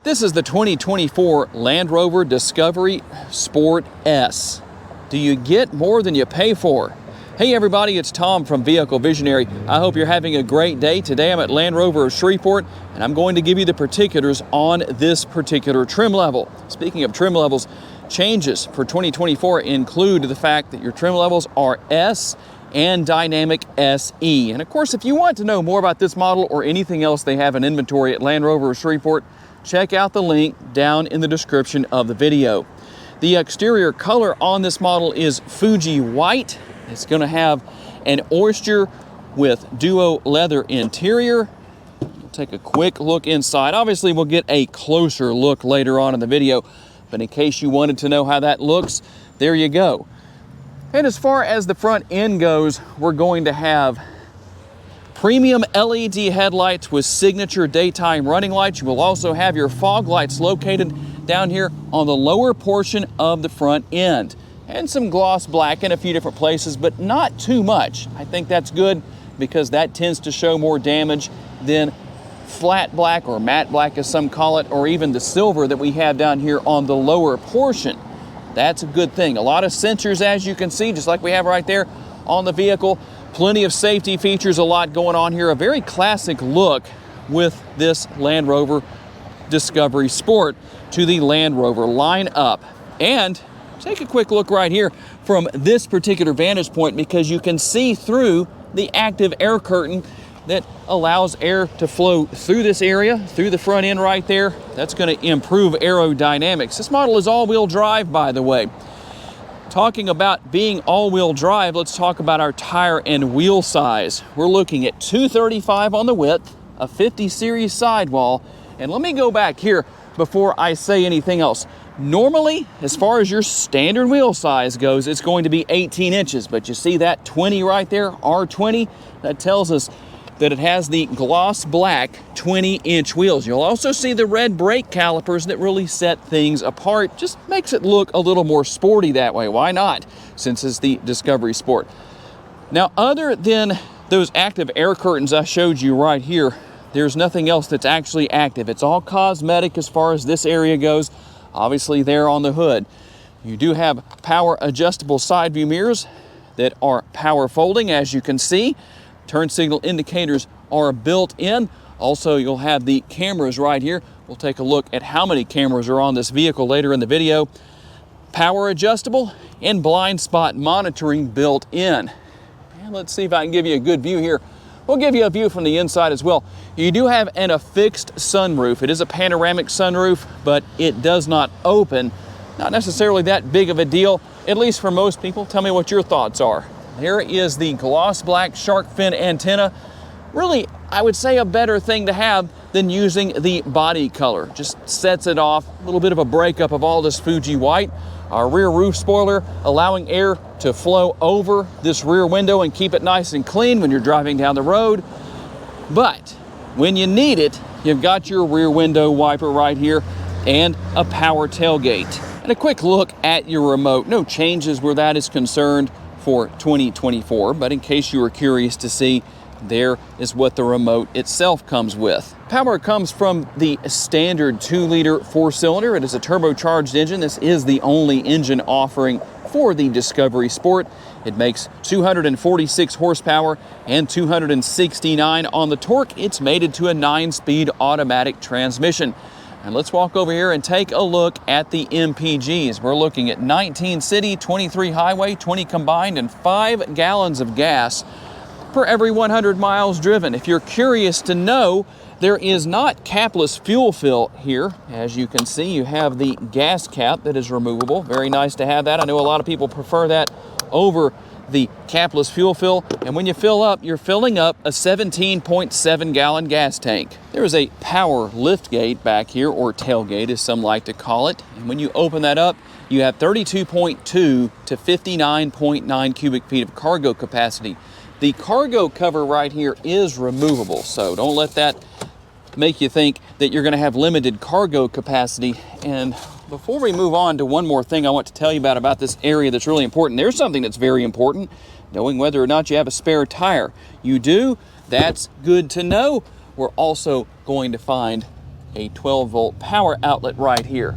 This is the 2024 Land Rover Discovery Sport S. Do you get more than you pay for? Hey everybody, it's Tom from Vehicle Visionary. I hope you're having a great day. Today I'm at Land Rover Shreveport and I'm going to give you the particulars on this particular trim level. Speaking of trim levels, changes for 2024 include the fact that your trim levels are S and Dynamic SE. And of course, if you want to know more about this model or anything else they have in inventory at Land Rover Shreveport, check out the link down in the description of the video. The exterior color on this model is Fuji white. It's going to have an oyster with duo leather interior. We'll take a quick look inside. Obviously, we'll get a closer look later on in the video, but in case you wanted to know how that looks, there you go. And as far as the front end goes, we're going to have premium LED headlights with signature daytime running lights. You will also have your fog lights located down here on the lower portion of the front end. And some gloss black in a few different places, but not too much. I think that's good because that tends to show more damage than flat black or matte black as some call it, or even the silver that we have down here on the lower portion. That's a good thing. A lot of sensors, as you can see, just like we have right there on the vehicle. Plenty of safety features, a lot going on here. A very classic look with this Land Rover Discovery Sport to the Land Rover lineup. And take a quick look right here from this particular vantage point because you can see through the active air curtain that allows air to flow through this area, through the front end right there. That's going to improve aerodynamics. This model is all-wheel drive, by the way. Talking about being all-wheel drive, let's talk about our tire and wheel size. We're looking at 235 on the width, a 50 series sidewall, and let me go back here before I say anything else. Normally, as far as your standard wheel size goes, it's going to be 18 inches, but you see that 20 right there, R20, that tells us that it has the gloss black 20-inch wheels. You'll also see the red brake calipers that really set things apart. Just makes it look a little more sporty that way. Why not? Since it's the Discovery Sport. Now, other than those active air curtains I showed you right here, there's nothing else that's actually active. It's all cosmetic as far as this area goes. Obviously there on the hood. You do have power adjustable side view mirrors that are power folding, as you can see. Turn signal indicators are built in. Also, you'll have the cameras right here. We'll take a look at how many cameras are on this vehicle later in the video. Power adjustable and blind spot monitoring built in. And let's see if I can give you a good view here. We'll give you a view from the inside as well. You do have an affixed sunroof. It is a panoramic sunroof, but it does not open. Not necessarily that big of a deal, at least for most people. Tell me what your thoughts are. There is the gloss black shark fin antenna. Really, I would say a better thing to have than using the body color. Just sets it off, a little bit of a breakup of all this Fuji white. Our rear roof spoiler allowing air to flow over this rear window and keep it nice and clean when you're driving down the road. But when you need it, you've got your rear window wiper right here and a power tailgate. And a quick look at your remote. No changes where that is concerned for 2024, but in case you were curious to see, there is what the remote itself comes with. Power comes from the standard 2-liter 4-cylinder. It is a turbocharged engine. This is the only engine offering for the Discovery Sport. It makes 246 horsepower and 269 on the torque. It's mated to a 9-speed automatic transmission. And let's walk over here and take a look at the MPGs. We're looking at 19 city, 23 highway, 20 combined, and 5 gallons of gas per every 100 miles driven. If you're curious to know, there is not capless fuel fill here. As you can see, you have the gas cap that is removable. Very nice to have that. I know a lot of people prefer that over the capless fuel fill, and when you fill up, you're filling up a 17.7 gallon gas tank. There is a power lift gate back here, or tailgate as some like to call it, and when you open that up, you have 32.2 to 59.9 cubic feet of cargo capacity. The cargo cover right here is removable, so don't let that make you think that you're going to have limited cargo capacity. And before we move on to one more thing I want to tell you about this area that's really important, there's something that's very important, knowing whether or not you have a spare tire. You do? That's good to know. We're also going to find a 12-volt power outlet right here.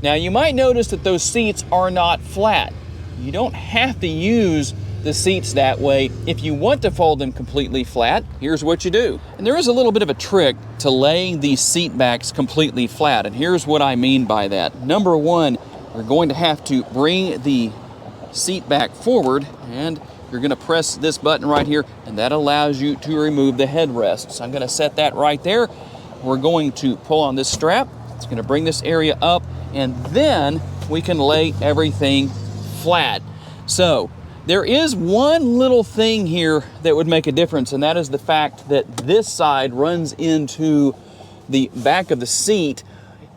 Now you might notice that those seats are not flat. You don't have to use the seats that way. If you want to fold them completely flat, here's what you do. And there is a little bit of a trick to laying these seat backs completely flat, and here's what I mean by that. Number one, you're going to have to bring the seat back forward, and you're going to press this button right here, and that allows you to remove the headrest. So I'm going to set that right there. We're going to pull on this strap. It's going to bring this area up, and then we can lay everything flat. So there is one little thing here that would make a difference, and that is the fact that this side runs into the back of the seat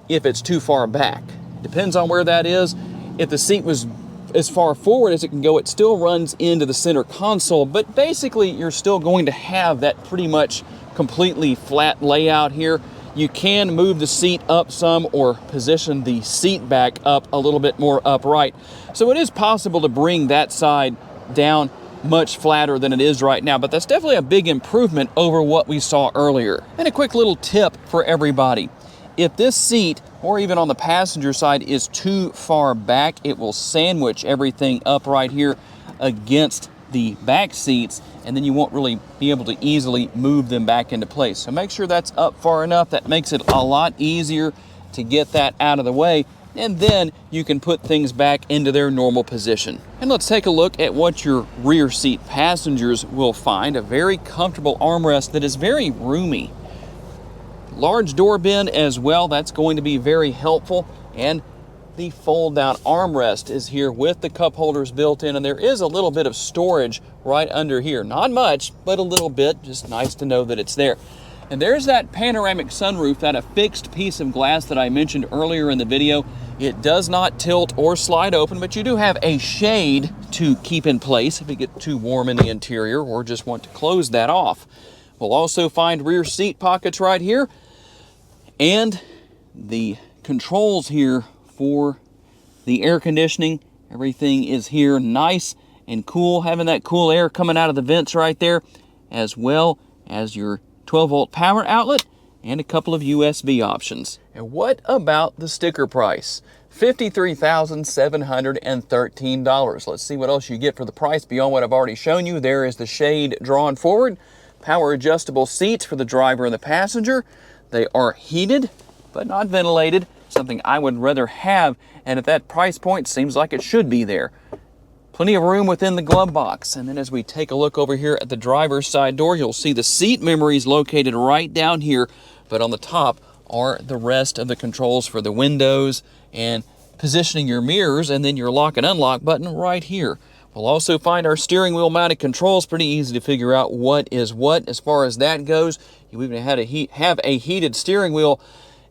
if it's too far back. Depends on where that is. If the seat was as far forward as it can go, it still runs into the center console, but basically you're still going to have that pretty much completely flat layout here. You can move the seat up some or position the seat back up a little bit more upright. So it is possible to bring that side down much flatter than it is right now, but that's definitely a big improvement over what we saw earlier. And a quick little tip for everybody. If this seat, or even on the passenger side, is too far back, it will sandwich everything up right here against the back seats, and then you won't really be able to easily move them back into place. So make sure that's up far enough. That makes it a lot easier to get that out of the way, and then you can put things back into their normal position. And let's take a look at what your rear seat passengers will find. A very comfortable armrest that is very roomy. Large door bin as well, that's going to be very helpful. And the fold-down armrest is here with the cup holders built in, and there is a little bit of storage right under here. Not much, but a little bit. Just nice to know that it's there. And there's that panoramic sunroof, that affixed piece of glass that I mentioned earlier in the video. It does not tilt or slide open, but you do have a shade to keep in place if it gets too warm in the interior or just want to close that off. We'll also find rear seat pockets right here, and the controls here for the air conditioning. Everything is here nice and cool, having that cool air coming out of the vents right there, as well as your 12-volt power outlet and a couple of USB options. And what about the sticker price? $53,713. Let's see what else you get for the price beyond what I've already shown you. There is the shade drawn forward, power adjustable seats for the driver and the passenger. They are heated, but not ventilated, something I would rather have, and at that price point, seems like it should be there. Plenty of room within the glove box. And then as we take a look over here at the driver's side door, you'll see the seat memories located right down here, but on the top are the rest of the controls for the windows and positioning your mirrors, and then your lock and unlock button right here. We'll also find our steering wheel mounted controls. Pretty easy to figure out what is what as far as that goes. You even have a heated steering wheel,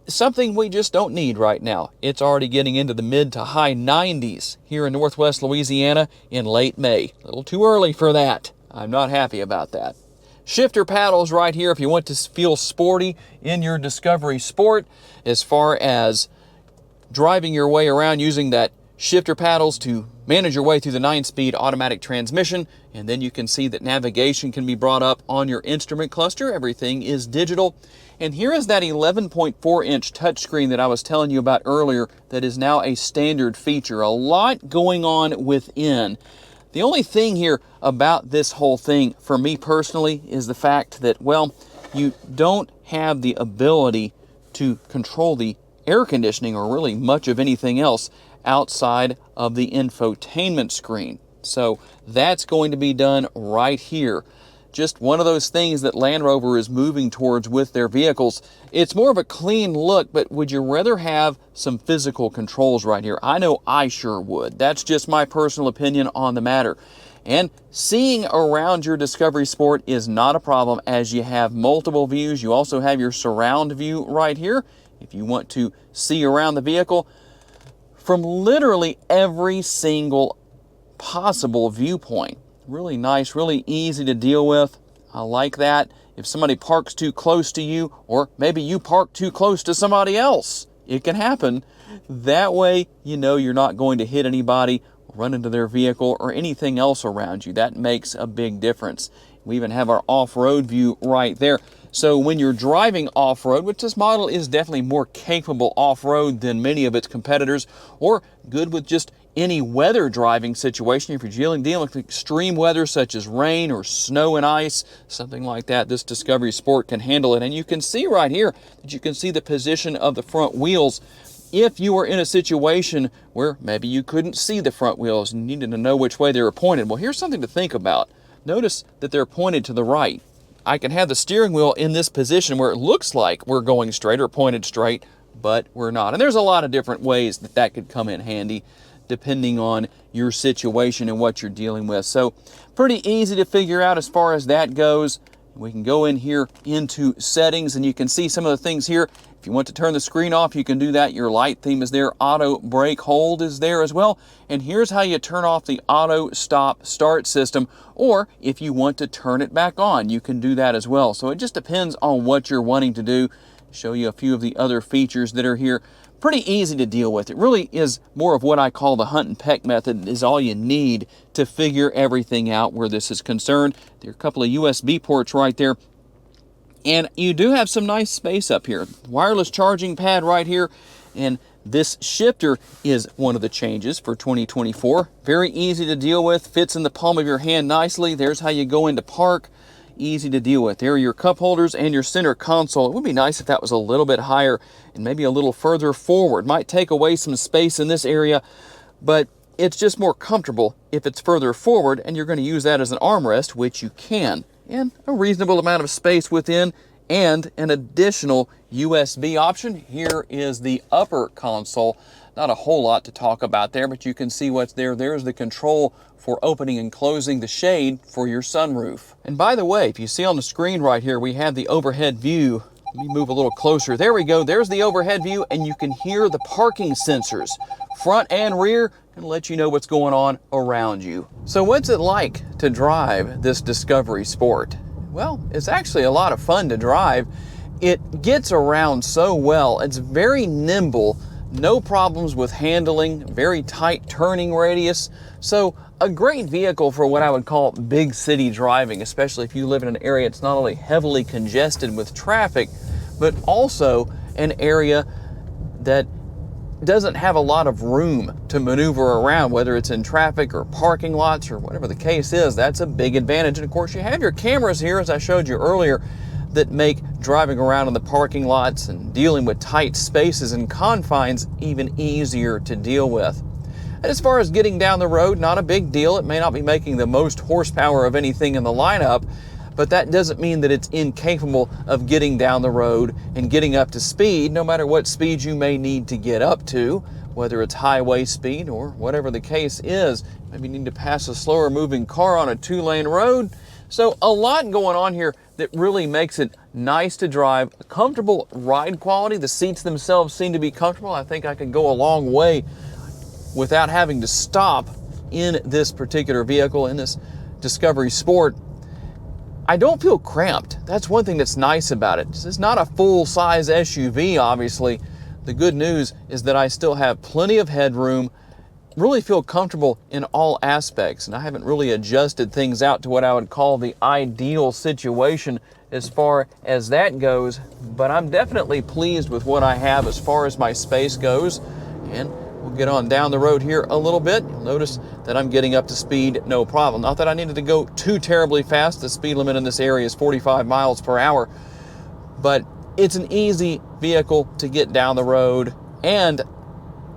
something we just don't need right now. It's already getting into the mid to high 90s here in Northwest Louisiana in late May. A little too early for that. I'm not happy about that. Shifter paddles right here if you want to feel sporty in your Discovery Sport, as far as driving your way around using that shifter paddles to manage your way through the 9-speed automatic transmission. And then you can see that navigation can be brought up on your instrument cluster. Everything is digital. And here is that 11.4-inch touchscreen that I was telling you about earlier that is now a standard feature. A lot going on within. The only thing here about this whole thing, for me personally, is the fact that, well, you don't have the ability to control the air conditioning or really much of anything else outside of the infotainment screen. So that's going to be done right here. Just one of those things that Land Rover is moving towards with their vehicles. It's more of a clean look, but would you rather have some physical controls right here? I know I sure would. That's just my personal opinion on the matter. And seeing around your Discovery Sport is not a problem, as you have multiple views. You also have your surround view right here if you want to see around the vehicle from literally every single possible viewpoint. Really nice, really easy to deal with. I like that. If somebody parks too close to you, or maybe you park too close to somebody else, it can happen. That way, you know you're not going to hit anybody, run into their vehicle, or anything else around you. That makes a big difference. We even have our off-road view right there. So when you're driving off-road, which this model is definitely more capable off-road than many of its competitors, or good with just any weather driving situation, if you're dealing with extreme weather such as rain or snow and ice, something like that, this Discovery Sport can handle it. And you can see right here that you can see the position of the front wheels. If you were in a situation where maybe you couldn't see the front wheels and needed to know which way they were pointed, well, here's something to think about. Notice that they're pointed to the right. I can have the steering wheel in this position where it looks like we're going straight or pointed straight, but we're not. And there's a lot of different ways that that could come in handy depending on your situation and what you're dealing with. So pretty easy to figure out as far as that goes. We can go in here into settings and you can see some of the things here. If you want to turn the screen off, you can do that. Your light theme is there. Auto brake hold is there as well. And here's how you turn off the auto stop start system. Or if you want to turn it back on, you can do that as well. So it just depends on what you're wanting to do. Show you a few of the other features that are here. Pretty easy to deal with. It really is more of what I call the hunt and peck method, is all you need to figure everything out where this is concerned. There are a couple of USB ports right there. And you do have some nice space up here. Wireless charging pad right here. And this shifter is one of the changes for 2024. Very easy to deal with. Fits in the palm of your hand nicely. There's how you go into park. Easy to deal with. There are your cup holders and your center console. It would be nice if that was a little bit higher and maybe a little further forward. Might take away some space in this area, but it's just more comfortable if it's further forward, and you're going to use that as an armrest, which you can. And a reasonable amount of space within, and an additional USB option. Here is the upper console. Not a whole lot to talk about there, but you can see what's there. There's the control for opening and closing the shade for your sunroof. And by the way, if you see on the screen right here, we have the overhead view. Let me move a little closer. There we go. There's the overhead view, and you can hear the parking sensors, front and rear, and let you know what's going on around you. So what's it like to drive this Discovery Sport? Well, it's actually a lot of fun to drive. It gets around so well. It's very nimble. No problems with handling, very tight turning radius. So a great vehicle for what I would call big city driving, especially if you live in an area that's not only heavily congested with traffic, but also an area that doesn't have a lot of room to maneuver around, whether it's in traffic or parking lots or whatever the case is. That's a big advantage. And of course, you have your cameras here, as I showed you earlier, that make driving around in the parking lots and dealing with tight spaces and confines even easier to deal with. And as far as getting down the road, not a big deal. It may not be making the most horsepower of anything in the lineup, but that doesn't mean that it's incapable of getting down the road and getting up to speed, no matter what speed you may need to get up to, whether it's highway speed or whatever the case is. Maybe you need to pass a slower moving car on a 2-lane road. So a lot going on here that really makes it nice to drive, a comfortable ride quality. The seats themselves seem to be comfortable. I think I could go a long way without having to stop in this particular vehicle, in this Discovery Sport. I don't feel cramped. That's one thing that's nice about it. It's not a full-size SUV, obviously. The good news is that I still have plenty of headroom, really feel comfortable in all aspects, and I haven't really adjusted things out to what I would call the ideal situation as far as that goes, but I'm definitely pleased with what I have as far as my space goes. And we'll get on down the road here a little bit. You'll notice that I'm getting up to speed no problem. Not that I needed to go too terribly fast. The speed limit in this area is 45 miles per hour, but it's an easy vehicle to get down the road. And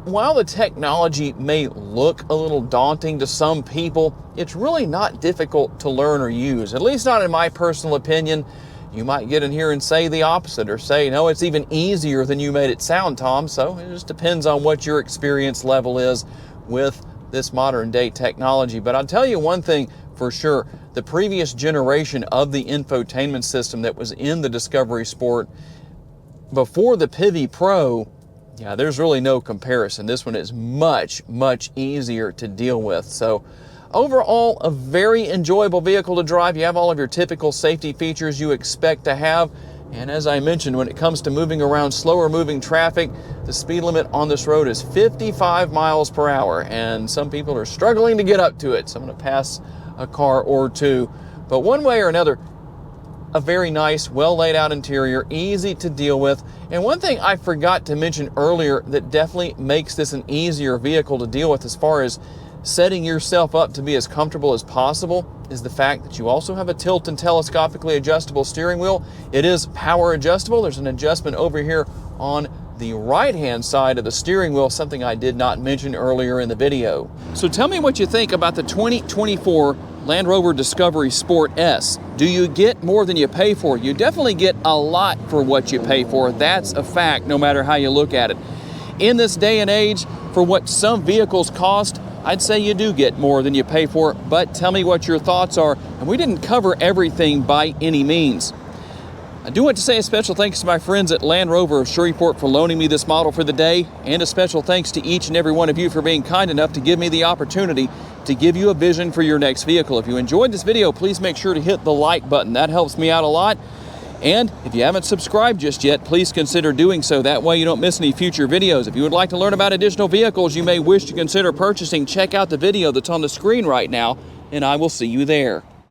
while the technology may look a little daunting to some people, it's really not difficult to learn or use, at least not in my personal opinion. You might get in here and say the opposite, or say, no, it's even easier than you made it sound, Tom. So it just depends on what your experience level is with this modern day technology. But I'll tell you one thing for sure, the previous generation of the infotainment system that was in the Discovery Sport before the Pivi Pro, yeah, there's really no comparison. This one is much, much easier to deal with. So overall, a very enjoyable vehicle to drive. You have all of your typical safety features you expect to have. And as I mentioned, when it comes to moving around slower moving traffic, the speed limit on this road is 55 miles per hour. And some people are struggling to get up to it. So I'm going to pass a car or two. But one way or another, a very nice, well laid out interior, easy to deal with. And one thing I forgot to mention earlier that definitely makes this an easier vehicle to deal with as far as setting yourself up to be as comfortable as possible is the fact that you also have a tilt and telescopically adjustable steering wheel. It is power adjustable. There's an adjustment over here on the right-hand side of the steering wheel, something I did not mention earlier in the video. So tell me what you think about the 2024 Land Rover Discovery Sport S. Do you get more than you pay for? You definitely get a lot for what you pay for. That's a fact, no matter how you look at it. In this day and age, for what some vehicles cost, I'd say you do get more than you pay for, but tell me what your thoughts are. And we didn't cover everything by any means. I do want to say a special thanks to my friends at Land Rover of Shreveport for loaning me this model for the day, and a special thanks to each and every one of you for being kind enough to give me the opportunity to give you a vision for your next vehicle. If you enjoyed this video, please make sure to hit the like button. That helps me out a lot. And if you haven't subscribed just yet, please consider doing so. That way you don't miss any future videos. If you would like to learn about additional vehicles you may wish to consider purchasing, check out the video that's on the screen right now, and I will see you there.